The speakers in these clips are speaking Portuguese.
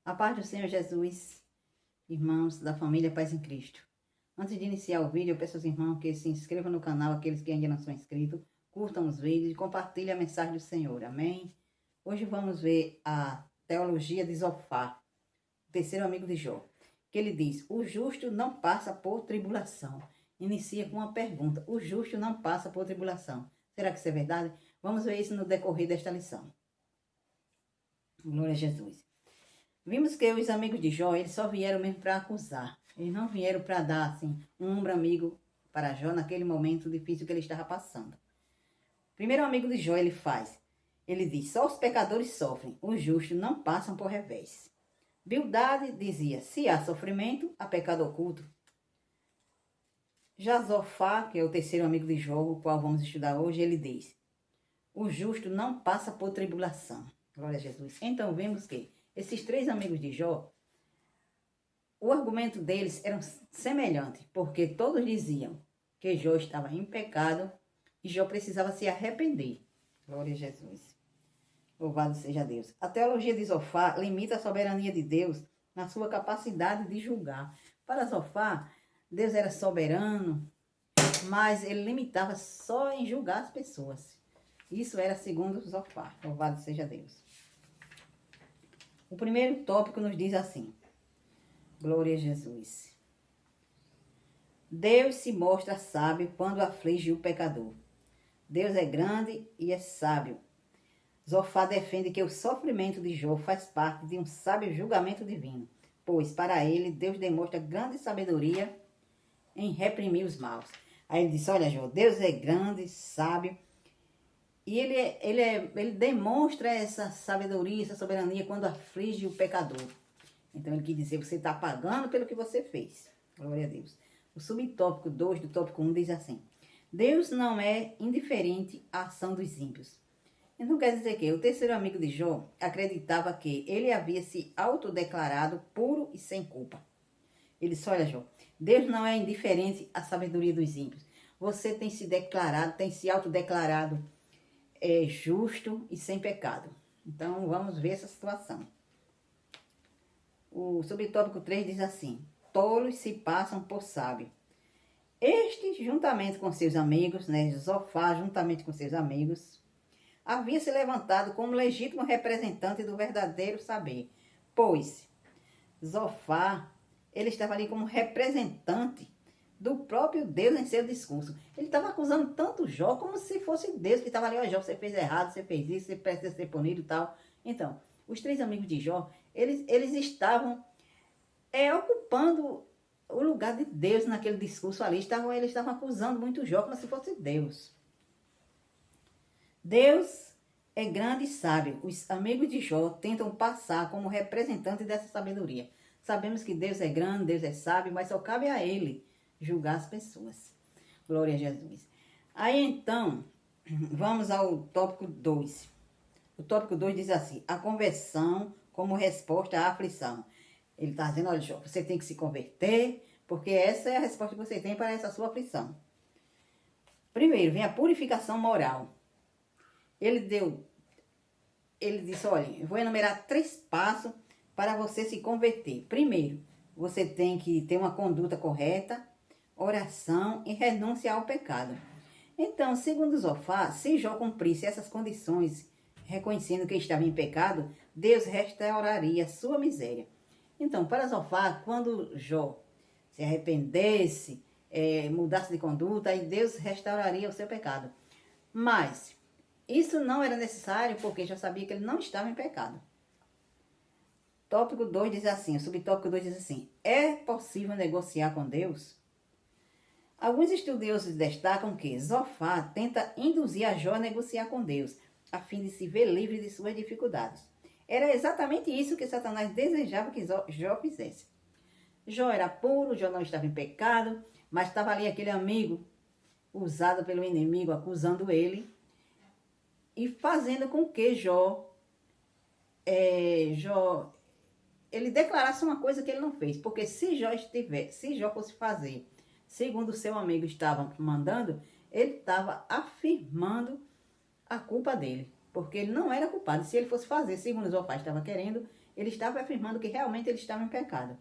A paz do Senhor Jesus, irmãos da família Paz em Cristo. Antes de iniciar o vídeo, eu peço aos irmãos que se inscrevam no canal, aqueles que ainda não são inscritos, curtam os vídeos e compartilhem a mensagem do Senhor, amém? Hoje vamos ver a teologia de Zofar, o terceiro amigo de Jó, que ele diz: o justo não passa por tribulação. Inicia com uma pergunta: o justo não passa por tribulação. Será que isso é verdade? Vamos ver isso no decorrer desta lição. Glória a Jesus. Vimos que os amigos de Jó, eles só vieram mesmo para acusar. Eles não vieram para dar, assim, um ombro amigo para Jó naquele momento difícil que ele estava passando. Primeiro amigo de Jó, ele diz: só os pecadores sofrem, os justos não passam por revés. Bildade dizia: se há sofrimento, há pecado oculto. Já Zofar, que é o terceiro amigo de Jó, o qual vamos estudar hoje, ele diz: o justo não passa por tribulação. Glória a Jesus. Então vemos que esses três amigos de Jó, o argumento deles era semelhante, porque todos diziam que Jó estava em pecado e Jó precisava se arrepender. Glória a Jesus. Louvado seja Deus. A teologia de Zofar limita a soberania de Deus na sua capacidade de julgar. Para Zofar, Deus era soberano, mas ele limitava só em julgar as pessoas. Isso era segundo Zofar. Louvado seja Deus. O primeiro tópico nos diz assim: glória a Jesus. Deus se mostra sábio quando aflige o pecador. Deus é grande e é sábio. Zofar defende que o sofrimento de Jó faz parte de um sábio julgamento divino, pois para ele Deus demonstra grande sabedoria em reprimir os maus. Aí ele diz: olha, Jó, Deus é grande, sábio, e ele demonstra essa sabedoria, essa soberania quando aflige o pecador. Então ele quis dizer: você está pagando pelo que você fez. Glória a Deus. O subtópico 2 do tópico 1 diz assim: Deus não é indiferente à ação dos ímpios. Então quer dizer que o terceiro amigo de Jó acreditava que ele havia se autodeclarado puro e sem culpa. Ele disse: olha, Jó, Deus não é indiferente à sabedoria dos ímpios. Você tem se declarado, tem se autodeclarado justo e sem pecado. Então vamos ver essa situação. O subtópico 3 diz assim: tolos se passam por sábio. Este, juntamente com seus amigos, Zofar, juntamente com seus amigos, havia se levantado como legítimo representante do verdadeiro saber, pois Zofar, ele estava ali como representante do próprio Deus em seu discurso. Ele estava acusando tanto Jó como se fosse Deus que estava ali: ó, Jó, você fez errado, você fez isso, você precisa ser punido e tal. Então, os três amigos de Jó, eles estavam ocupando o lugar de Deus naquele discurso ali. Eles estavam acusando muito Jó como se fosse Deus. Deus é grande e sábio. Os amigos de Jó tentam passar como representante dessa sabedoria. Sabemos que Deus é grande, Deus é sábio, mas só cabe a Ele julgar as pessoas. Glória a Jesus. Aí então, vamos ao tópico 2. O tópico 2 diz assim: a conversão como resposta à aflição. Ele está dizendo: olha, Jó, você tem que se converter, porque essa é a resposta que você tem para essa sua aflição. Primeiro, vem a purificação moral. Ele disse: olha, eu vou enumerar 3 passos para você se converter. Primeiro, você tem que ter uma conduta correta, oração e renúncia ao pecado. Então, segundo Zofar, se Jó cumprisse essas condições, reconhecendo que estava em pecado, Deus restauraria sua miséria. Então, para Zofar, quando Jó se arrependesse, mudasse de conduta, aí Deus restauraria o seu pecado. Mas isso não era necessário, porque já sabia que ele não estava em pecado. Tópico 2 diz assim, o subtópico 2 diz assim: é possível negociar com Deus? Alguns estudiosos destacam que Zofar tenta induzir a Jó a negociar com Deus, a fim de se ver livre de suas dificuldades. Era exatamente isso que Satanás desejava que Jó fizesse. Jó era puro, Jó não estava em pecado, mas estava ali aquele amigo usado pelo inimigo, acusando ele e fazendo com que Jó ele declarasse uma coisa que ele não fez. Porque se Jó fosse fazer segundo o seu amigo estava mandando, ele estava afirmando a culpa dele, porque ele não era culpado. Se ele fosse fazer segundo Zofar estava querendo, Ele estava afirmando que realmente ele estava em pecado.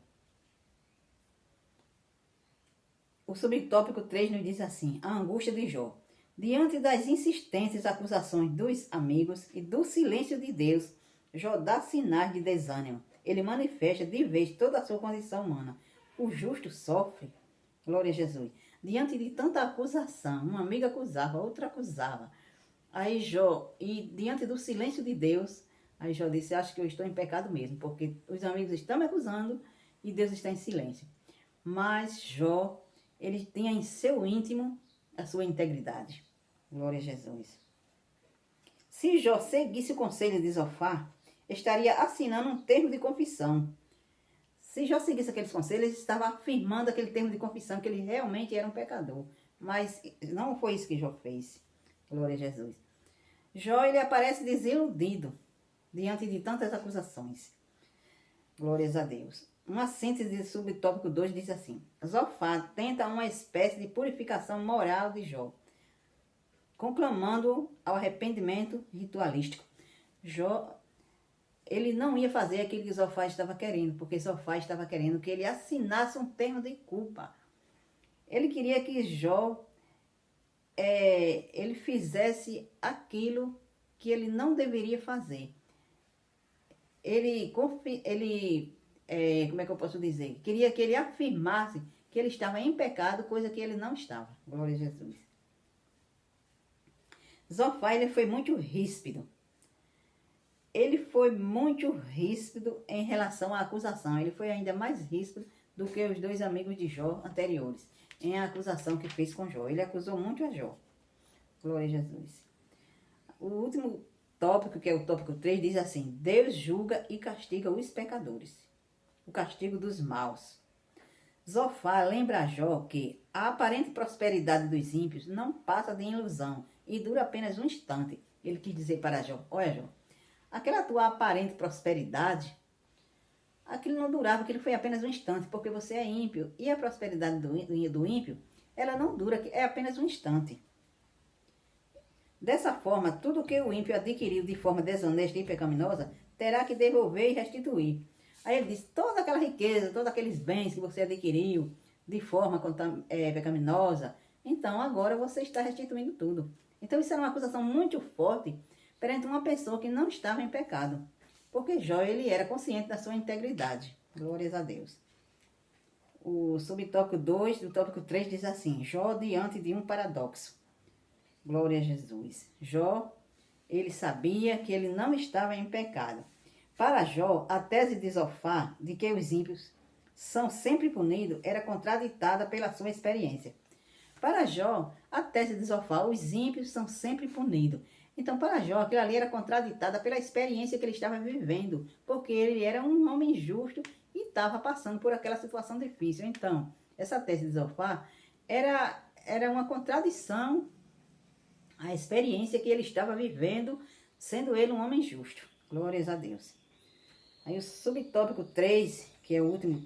O subtópico 3 nos diz assim: a angústia de Jó. Diante das insistentes acusações dos amigos e do silêncio de Deus, Jó dá sinais de desânimo. Ele manifesta de vez toda a sua condição humana. O justo sofre. Glória a Jesus. Diante de tanta acusação, uma amiga acusava, outra acusava. Aí Jó, e diante do silêncio de Deus, aí Jó disse: acho que eu estou em pecado mesmo, porque os amigos estão me acusando e Deus está em silêncio. Mas Jó, ele tinha em seu íntimo a sua integridade. Glória a Jesus. Se Jó seguisse o conselho de Zofar, estaria assinando um termo de confissão. Se Jó seguisse aqueles conselhos, ele estava afirmando aquele termo de confissão, que ele realmente era um pecador. Mas não foi isso que Jó fez. Glória a Jesus. Jó, ele aparece desiludido diante de tantas acusações. Glórias a Deus. Uma síntese do subtópico 2 diz assim: Zofar tenta uma espécie de purificação moral de Jó, conclamando ao arrependimento ritualístico. Jó, ele não ia fazer aquilo que Zofar estava querendo, porque Zofar estava querendo que ele assinasse um termo de culpa. Ele queria que Jó ele fizesse aquilo que ele não deveria fazer. Como é que eu posso dizer? Queria que ele afirmasse que ele estava em pecado, coisa que ele não estava. Glória a Jesus. Zofar, ele foi muito ríspido. Ele foi muito ríspido em relação à acusação. Ele foi ainda mais ríspido do que os dois amigos de Jó anteriores, em a acusação que fez com Jó. Ele acusou muito a Jó. Glória a Jesus. O último tópico, que é o tópico 3, diz assim: Deus julga e castiga os pecadores. O castigo dos maus. Zofar lembra a Jó que a aparente prosperidade dos ímpios não passa de ilusão e dura apenas um instante. Ele quis dizer para Jó: olha, Jó, aquela tua aparente prosperidade, aquilo não durava, aquilo foi apenas um instante, porque você é ímpio. E a prosperidade do ímpio, ela não dura, é apenas um instante. Dessa forma, tudo que o ímpio adquiriu de forma desonesta e pecaminosa, terá que devolver e restituir. Aí ele diz: toda aquela riqueza, todos aqueles bens que você adquiriu de forma pecaminosa, então agora você está restituindo tudo. Então isso era uma acusação muito forte perante uma pessoa que não estava em pecado. Porque Jó, ele era consciente da sua integridade. Glórias a Deus. O subtópico 2 do tópico 3 diz assim: Jó diante de um paradoxo. Glória a Jesus. Jó, ele sabia que ele não estava em pecado. Para Jó, a tese de Zofar de que os ímpios são sempre punidos era contraditada pela sua experiência. Para Jó, a tese de Zofar, os ímpios são sempre punidos. Então, para Jó, aquilo ali era contraditada pela experiência que ele estava vivendo, porque ele era um homem justo e estava passando por aquela situação difícil. Então, essa tese de Zofar era uma contradição à experiência que ele estava vivendo, sendo ele um homem justo. Glórias a Deus. Aí o subtópico 3, que é o último,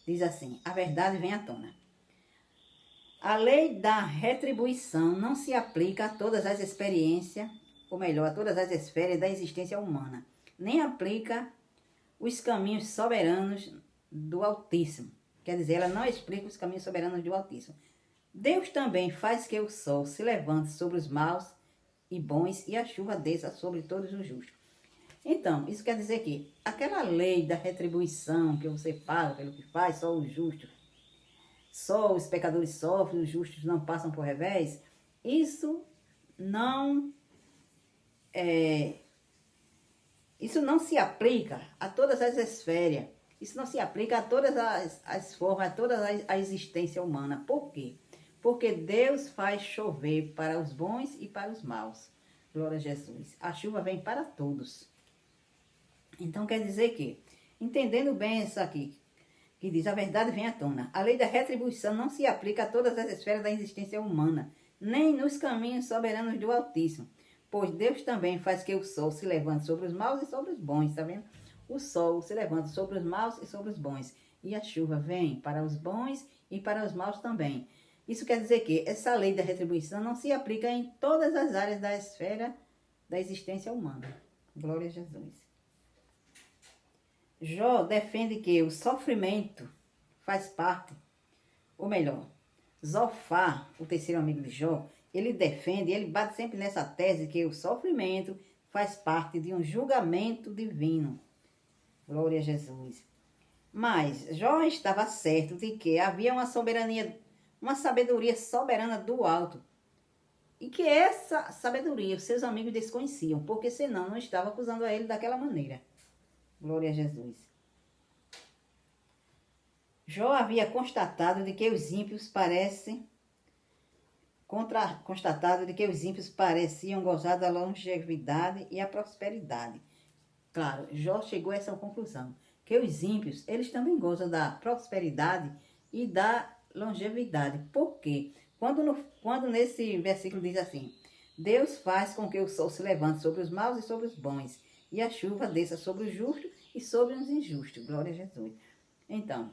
diz assim: a verdade vem à tona. A lei da retribuição não se aplica a todas as experiências, ou melhor, a todas as esferas da existência humana. Nem aplica os caminhos soberanos do Altíssimo. Quer dizer, ela não explica os caminhos soberanos do Altíssimo. Deus também faz que o sol se levante sobre os maus e bons e a chuva desça sobre todos os justos. Então, isso quer dizer que aquela lei da retribuição que você paga pelo que faz, só os justos, só os pecadores sofrem, os justos não passam por revés, isso não se aplica a todas as esferas, isso não se aplica a todas as formas, a toda a existência humana. Por quê? Porque Deus faz chover para os bons e para os maus. Glória a Jesus. A chuva vem para todos. Então quer dizer que, entendendo bem isso aqui, que diz: a verdade vem à tona. A lei da retribuição não se aplica a todas as esferas da existência humana, nem nos caminhos soberanos do Altíssimo, pois Deus também faz que o sol se levante sobre os maus e sobre os bons, tá vendo? O sol se levanta sobre os maus e sobre os bons, e a chuva vem para os bons e para os maus também. Isso quer dizer que essa lei da retribuição não se aplica em todas as áreas da esfera da existência humana. Glória a Jesus. Jó defende que o sofrimento faz parte, ou melhor, Zofar, o terceiro amigo de Jó, ele defende, ele bate sempre nessa tese que o sofrimento faz parte de um julgamento divino. Glória a Jesus. Mas Jó estava certo de que havia uma soberania, uma sabedoria soberana do alto. E que essa sabedoria os seus amigos desconheciam, porque senão não estavam acusando a ele daquela maneira. Glória a Jesus. Jó havia constatado de que os ímpios pareciam gozar da longevidade e a prosperidade. Claro, Jó chegou a essa conclusão, que os ímpios, eles também gozam da prosperidade e da longevidade. Por quê? Quando nesse versículo diz assim, Deus faz com que o sol se levante sobre os maus e sobre os bons, e a chuva desça sobre os justos e sobre os injustos. Glória a Jesus. Então,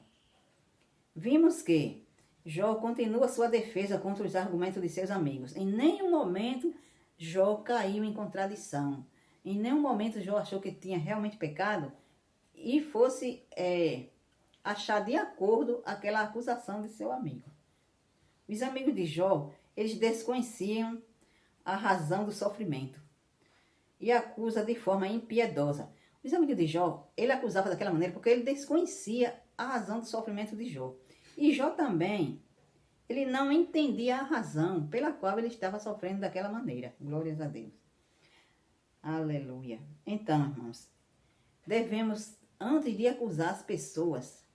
vimos que Jó continua sua defesa contra os argumentos de seus amigos. Em nenhum momento Jó caiu em contradição. Em nenhum momento Jó achou que tinha realmente pecado e fosse achar de acordo aquela acusação de seu amigo. Os amigos de Jó, eles desconheciam a razão do sofrimento e acusa de forma impiedosa. Os amigos de Jó, ele acusava daquela maneira porque ele desconhecia a razão do sofrimento de Jó. E Jó também, ele não entendia a razão pela qual ele estava sofrendo daquela maneira. Glórias a Deus. Aleluia. Então, irmãos, devemos, antes de acusar as pessoas,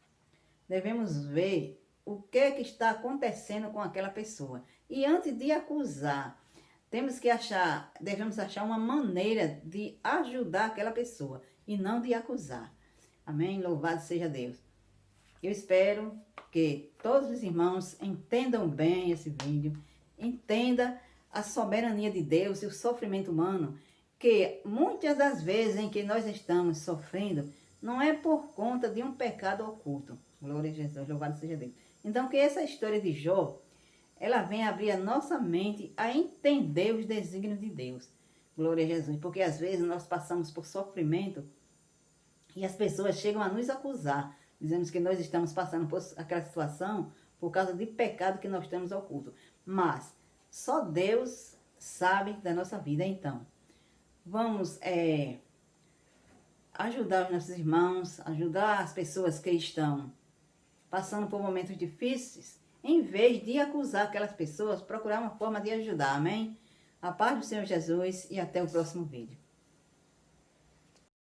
devemos ver o que está acontecendo com aquela pessoa. E antes de acusar, devemos achar uma maneira de ajudar aquela pessoa e não de acusar. Amém? Louvado seja Deus. Eu espero que todos os irmãos entendam bem esse vídeo, entendam a soberania de Deus e o sofrimento humano, que muitas das vezes em que nós estamos sofrendo, não é por conta de um pecado oculto. Glória a Jesus, louvado seja Deus. Então, que essa história de Jó, ela venha abrir a nossa mente a entender os desígnios de Deus. Glória a Jesus, porque às vezes nós passamos por sofrimento e as pessoas chegam a nos acusar. Dizemos que nós estamos passando por aquela situação por causa de pecado que nós temos oculto. Mas só Deus sabe da nossa vida. Então, vamos ajudar os nossos irmãos, ajudar as pessoas que estão passando por momentos difíceis, em vez de acusar aquelas pessoas, procurar uma forma de ajudar. Amém? A paz do Senhor Jesus e até o próximo vídeo.